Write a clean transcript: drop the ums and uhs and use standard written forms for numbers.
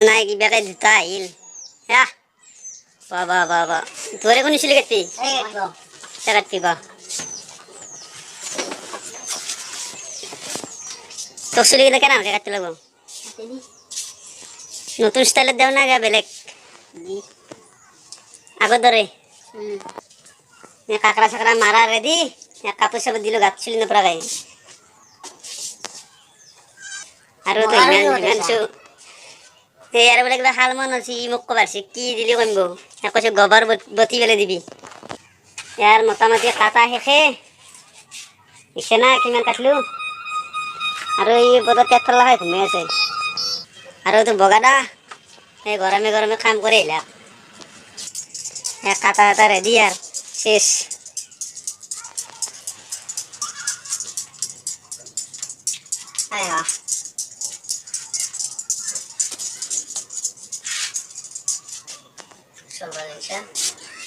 নাই কিবা কে দুটা আহিল বাবা বাবা তোৰে কোন চুলি কাটবি কাটবি ক তোর চুলি কেটে কেন আমাকে কাটতে লাগবো নতুন স্টাইলের দেও না গা বেলেগ আগর ধরে কাকড়া ছাকড়া মারা রেডি কাপড় সাপড় দিল গাছ চুলি না পড়া গায়ে আর তো ইমান আর বলে কিবা হাল মন আছে মোক কবারছে কি দিলি কমবো কৈছে গোবর বতি বেলে দিবি ইয়ার মোটামুটি কাটা শেষে দেখছে না কিমান কাটলো আর এই বদর পেট ফেলা হয় ঘুমে আছে আর তো বগাদা এই গরমে গরমে কাম করে এলাম কাটা কাটা রেডি আর শেষ সবাই